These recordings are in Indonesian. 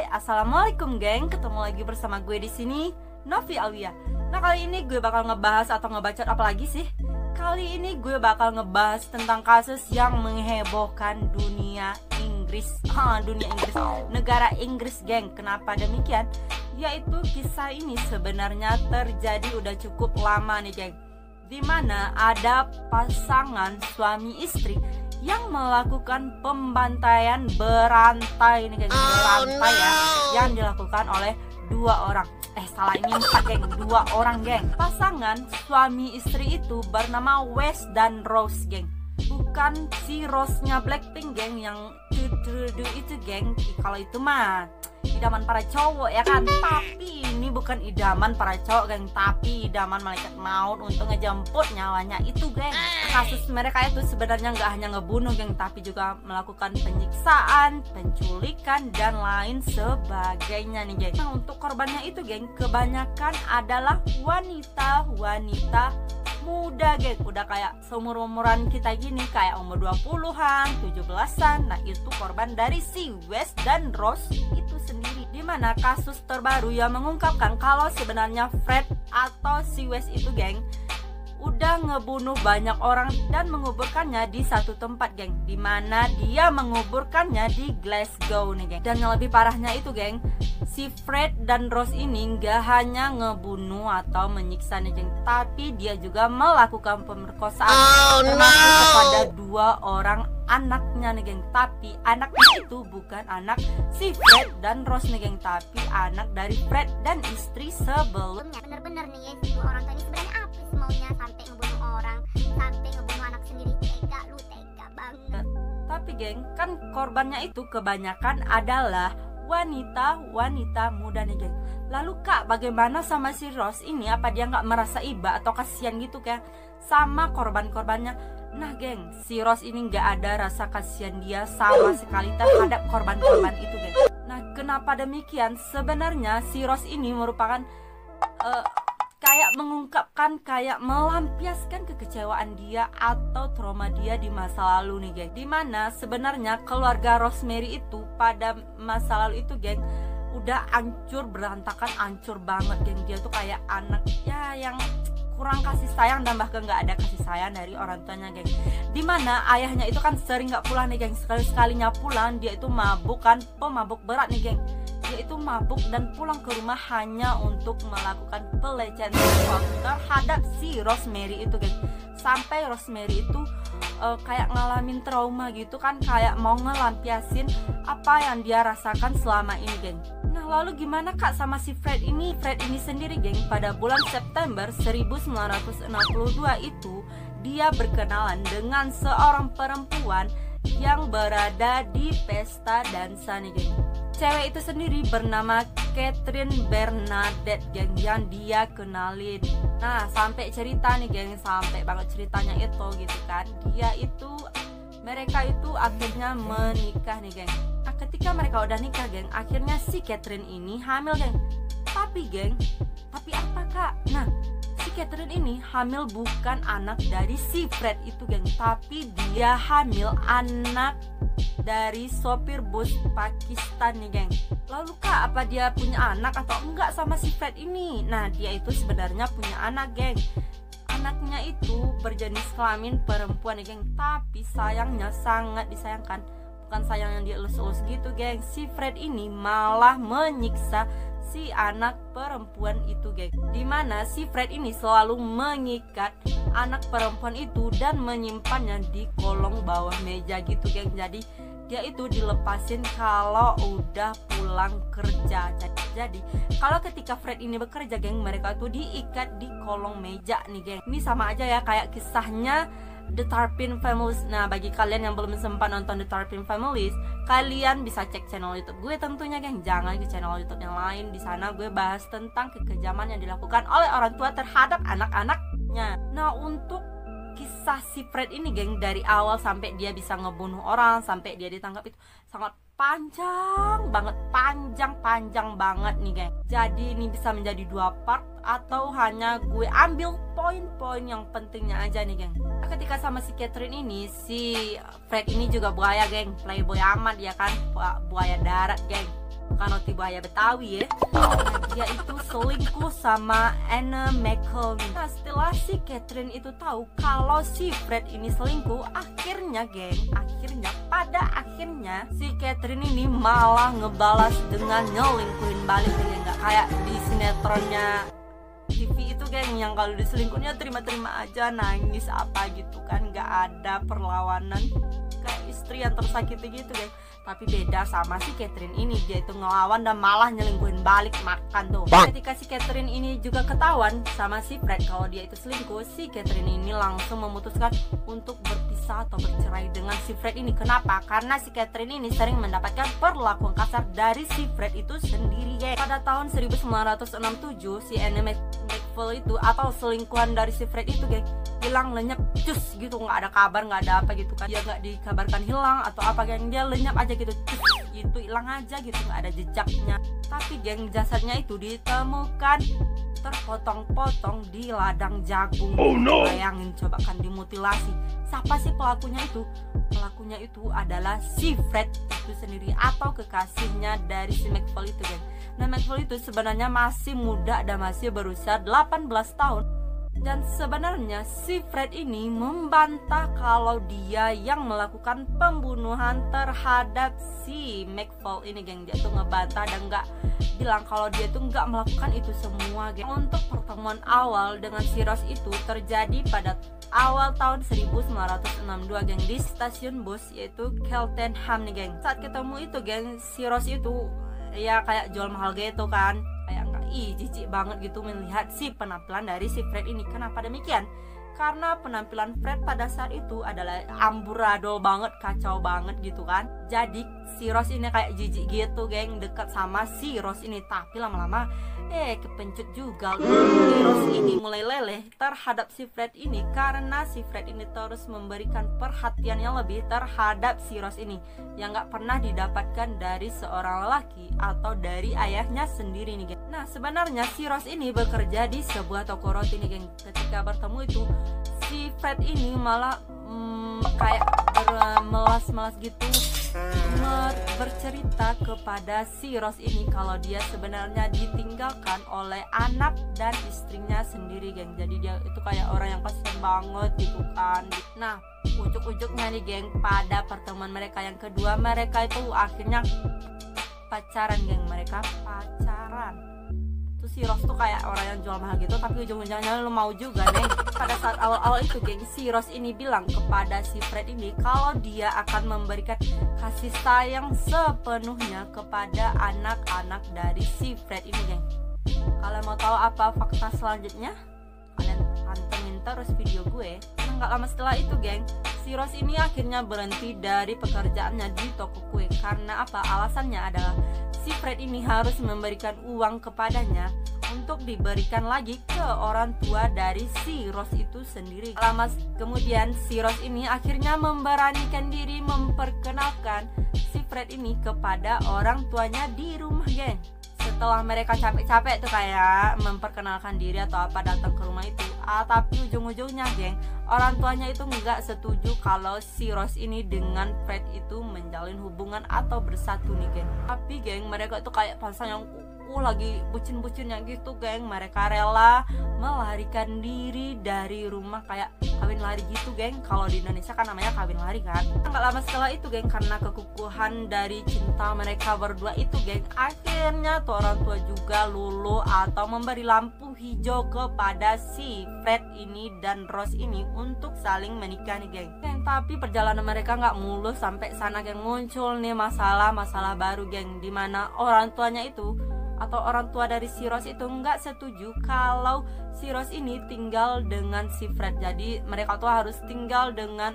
Assalamualaikum geng, ketemu lagi bersama gue di sini, Novi Alia. Nah kali ini gue bakal ngebahas atau ngebacot apa lagi sih? Kali ini gue bakal ngebahas tentang kasus yang menghebohkan dunia Inggris, negara Inggris geng. Kenapa demikian? Yaitu kisah ini sebenarnya terjadi udah cukup lama nih geng, dimana ada pasangan suami istri yang melakukan pembantaian berantai nih geng, berantai ya, yang dilakukan oleh dua orang. Ini empat geng, dua orang geng. Pasangan suami istri itu bernama Wes dan Rose geng. Bukan si Rose-nya Blackpink geng, yang itu geng. Kalau itu mah idaman para cowok ya kan. Tapi ini bukan idaman para cowok geng, tapi idaman malaikat maut untuk ngejemput nyawanya itu geng. Kasus mereka itu sebenarnya nggak hanya ngebunuh geng, tapi juga melakukan penyiksaan, penculikan, dan lain sebagainya nih geng. Nah untuk korbannya itu geng, kebanyakan adalah wanita-wanita muda geng, udah kayak seumur-umuran kita gini, kayak umur 20-an, 17-an. Nah itu korban dari si Wes dan Rose itu sendiri. Dimana kasus terbaru yang mengungkapkan kalau sebenarnya Fred atau si Wes itu geng udah ngebunuh banyak orang dan menguburkannya di satu tempat geng, dimana dia menguburkannya di Glasgow nih geng. Dan yang lebih parahnya itu geng, si Fred dan Rose ini nggak hanya ngebunuh atau menyiksa nih geng, tapi dia juga melakukan pemerkosaan termasuk kepada dua orang anaknya nih geng. Tapi anaknya itu bukan anak si Fred dan Rose nih geng, tapi anak dari Fred dan istri sebelumnya. Bener-bener nih ya, si orang tua ini sebenarnya apa sih maunya, sampai ngebunuh orang, sampai ngebunuh anak sendiri. Tega, lu tega banget. Tapi geng, kan korbannya itu kebanyakan adalah wanita-wanita muda nih geng. Lalu kak, bagaimana sama si Rose ini? Apa dia nggak merasa iba atau kasihan gitu kayak sama korban-korbannya? Nah geng, si Rose ini nggak ada rasa kasihan dia sama sekali terhadap korban-korban itu geng. Nah kenapa demikian? Sebenarnya si Rose ini merupakan kayak mengungkapkan, kayak melampiaskan kekecewaan dia atau trauma dia di masa lalu nih geng. Dimana sebenarnya keluarga Rosemary itu pada masa lalu itu geng udah hancur berantakan, hancur banget geng. Dia tuh kayak anak ya yang kurang kasih sayang dan bahkan nggak ada kasih sayang dari orang tuanya geng. Dimana ayahnya itu kan sering nggak pulang nih geng, sekali-sekalinya pulang dia itu mabuk, kan pemabuk berat nih geng. Dia itu mabuk dan pulang ke rumah hanya untuk melakukan pelecehan seksual terhadap si Rosemary itu geng. Sampai Rosemary itu kayak ngalamin trauma gitu kan, kayak mau ngelampiasin apa yang dia rasakan selama ini geng. Nah lalu gimana kak sama si Fred ini? Fred ini sendiri geng, pada bulan September 1962 itu dia berkenalan dengan seorang perempuan yang berada di pesta dansa nih geng. Cewek itu sendiri bernama Catherine Bernadette geng, yang dia kenalin. Nah sampai cerita nih geng, sampai banget ceritanya itu gitu kan. Mereka itu akhirnya menikah nih geng. Nah ketika mereka udah nikah geng, akhirnya si Catherine ini hamil geng. Tapi apa kak? Nah si Catherine ini hamil bukan anak dari si Fred itu geng, tapi dia hamil anak dari sopir bus Pakistan nih geng. Lalu kak, apa dia punya anak atau enggak sama si Fred ini? Nah dia itu sebenarnya punya anak geng. Anaknya itu berjenis kelamin perempuan nih geng, tapi sayangnya sangat disayangkan. Bukan sayang yang dielus-elus gitu geng, si Fred ini malah menyiksa si anak perempuan itu geng. Dimana si Fred ini selalu mengikat anak perempuan itu dan menyimpannya di kolong bawah meja gitu geng. Jadi dia itu dilepasin kalau udah pulang kerja. Jadi kalau ketika Fred ini bekerja geng, mereka tuh diikat di kolong meja nih geng. Ini sama aja ya kayak kisahnya The Tarpin Families. Nah bagi kalian yang belum sempat nonton The Tarpin Families, kalian bisa cek channel YouTube gue tentunya geng, jangan ke channel YouTube yang lain. Di sana gue bahas tentang kekejaman yang dilakukan oleh orang tua terhadap anak-anaknya. Nah untuk kisah si Fred ini geng, dari awal sampai dia bisa ngebunuh orang, sampai dia ditangkap itu sangat panjang banget nih geng. Jadi ini bisa menjadi 2 part atau hanya gue ambil poin-poin yang pentingnya aja nih geng. Ketika sama si Catherine ini, si Fred ini juga buaya geng, playboy amat ya kan, buaya darat geng. bukan roti buaya Betawi ya. Dia itu selingkuh sama Anna McCall. Nah, setelah si Catherine itu tahu kalau si Fred ini selingkuh, akhirnya pada akhirnya si Catherine ini malah ngebalas dengan nyelingkuhin balik, geng. Nggak kayak di sinetronnya TV itu, geng, yang kalau diselingkuhnya terima-terima aja, nangis apa gitu kan, nggak ada perlawanan kayak istri yang tersakiti gitu, geng. Tapi beda sama si Catherine ini, dia itu ngelawan dan malah nyelingkuhin balik, makan tuh. Ketika si Catherine ini juga ketahuan sama si Fred kalau dia itu selingkuh, si Catherine ini langsung memutuskan untuk berpisah atau bercerai dengan si Fred ini. Kenapa? Karena si Catherine ini sering mendapatkan perlakuan kasar dari si Fred itu sendiri, geng. Pada tahun 1967 si Anna McFall itu atau selingkuhan dari si Fred itu, geng, hilang lenyap cus gitu, nggak ada kabar, nggak ada apa gitu kan, dia nggak dikabarkan hilang atau apa, geng, dia lenyap aja gitu, cus gitu, hilang aja gitu, nggak ada jejaknya. Tapi, geng, jasadnya itu ditemukan terpotong-potong di ladang jagung. Oh no! Bayangin coba kan, dimutilasi. Siapa sih pelakunya itu? Pelakunya itu adalah si Fred itu sendiri atau kekasihnya dari si McFall itu, geng. Nah, McFall itu sebenarnya masih muda dan masih berusia 18 tahun. Dan sebenarnya si Fred ini membantah kalau dia yang melakukan pembunuhan terhadap si McFall ini, geng. Dia tuh ngebantah dan nggak bilang kalau dia tuh nggak melakukan itu semua, geng. Untuk pertemuan awal dengan si Ross itu terjadi pada awal tahun 1962, geng, di stasiun bus yaitu Cheltenham nih, geng. Saat ketemu itu, geng, si Ross itu ya kayak jual mahal gitu kan, kayak jijik banget gitu melihat si penampilan dari si Fred ini. Kenapa demikian? Karena penampilan Fred pada saat itu adalah amburadul banget, kacau banget gitu kan. Jadi si Ross ini kayak jijik gitu, geng, dekat sama si Ross ini. Tapi lama-lama kepencut juga. Si Ross ini mulai leleh terhadap si Fred ini karena si Fred ini terus memberikan perhatian yang lebih terhadap si Ross ini yang gak pernah didapatkan dari seorang lelaki atau dari ayahnya sendiri nih, geng. Nah, sebenarnya si Ross ini bekerja di sebuah toko roti nih, geng. Ketika bertemu itu, si Fred ini malah kayak bermelas-melas gitu, bercerita kepada si Ross ini kalau dia sebenarnya ditinggalkan oleh anak dan istrinya sendiri, geng. Jadi dia itu kayak orang yang kasihan banget gitu kan. Nah, ujuk-ujuknya nih, geng, pada pertemuan mereka yang kedua, mereka itu akhirnya pacaran, geng. Mereka pacaran. Terus si Ross tuh kayak orang yang jual mahal gitu, tapi ujung-ujungnya lu mau juga, nih. Pada saat awal-awal itu, geng, si Ross ini bilang kepada si Fred ini kalau dia akan memberikan kasih sayang sepenuhnya kepada anak-anak dari si Fred ini, geng. Kalian mau tahu apa fakta selanjutnya? Kalian pantengin terus video gue. Nggak lama setelah itu, geng, si Ross ini akhirnya berhenti dari pekerjaannya di toko kue. Karena apa? Alasannya adalah si Fred ini harus memberikan uang kepadanya untuk diberikan lagi ke orang tua dari si Ross itu sendiri. Lama kemudian si Ross ini akhirnya memberanikan diri memperkenalkan si Fred ini kepada orang tuanya di rumah, geng. Setelah mereka capek-capek tuh kayak memperkenalkan diri atau apa, datang ke rumah itu, tapi ujung-ujungnya, geng, orang tuanya itu nggak setuju kalau si Ross ini dengan Fred itu menjalin hubungan atau bersatu nih, geng. Tapi, geng, mereka itu kayak pasang yang lagi bucin-bucinnya gitu, geng. Mereka rela melarikan diri dari rumah, kayak kawin lari gitu, geng. Kalau di Indonesia kan namanya kawin lari kan. Nggak lama setelah itu, geng, karena kekukuhan dari cinta mereka berdua itu, geng, akhirnya tuh orang tua juga luluh atau memberi lampu hijau kepada si Fred ini dan Ross ini untuk saling menikah nih, geng. Tapi perjalanan mereka nggak mulus sampai sana, geng. Muncul nih masalah-masalah baru, geng, dimana orang tuanya itu atau orang tua dari si Ross itu nggak setuju kalau si Ross ini tinggal dengan si Fred. Jadi mereka tuh harus tinggal dengan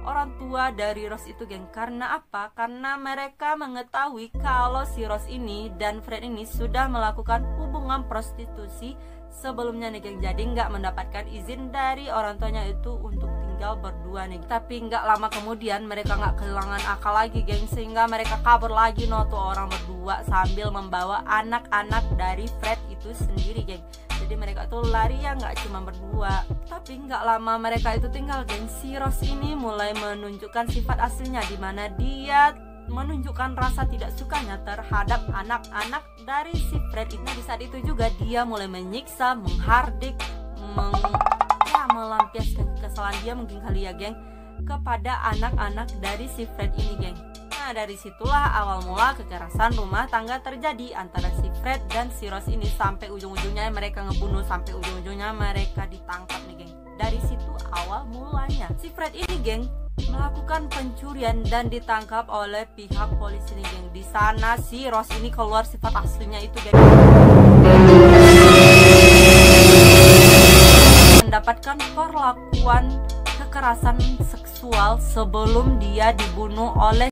orang tua dari Ross itu, geng. Karena apa? Karena mereka mengetahui kalau si Ross ini dan Fred ini sudah melakukan hubungan prostitusi sebelumnya nih, geng. Jadi nggak mendapatkan izin dari orang tuanya itu untuk tinggal berdua nih. Tapi nggak lama kemudian mereka nggak kehilangan akal lagi, geng, sehingga mereka kabur lagi tuh orang berdua sambil membawa anak-anak dari Fred itu sendiri, geng. Jadi mereka tuh lari ya nggak cuma berdua. Tapi nggak lama mereka itu tinggal, geng, si Ross ini mulai menunjukkan sifat aslinya, dimana dia menunjukkan rasa tidak sukanya terhadap anak-anak dari si Fred itu. Di saat itu juga dia mulai menyiksa, menghardik, melampiaskan kesalahan dia mungkin kali ya geng kepada anak-anak dari si Fred ini geng. Nah dari situlah awal mula kekerasan rumah tangga terjadi antara si Fred dan si Rose ini, sampai ujung-ujungnya mereka ngebunuh, sampai ujung-ujungnya mereka ditangkap nih geng. Dari situ awal mulanya si Fred ini geng melakukan pencurian dan ditangkap oleh pihak polisi nih geng. Di sana si Rose ini keluar sifat aslinya itu geng, mendapatkan perlakuan kekerasan seksual sebelum dia dibunuh oleh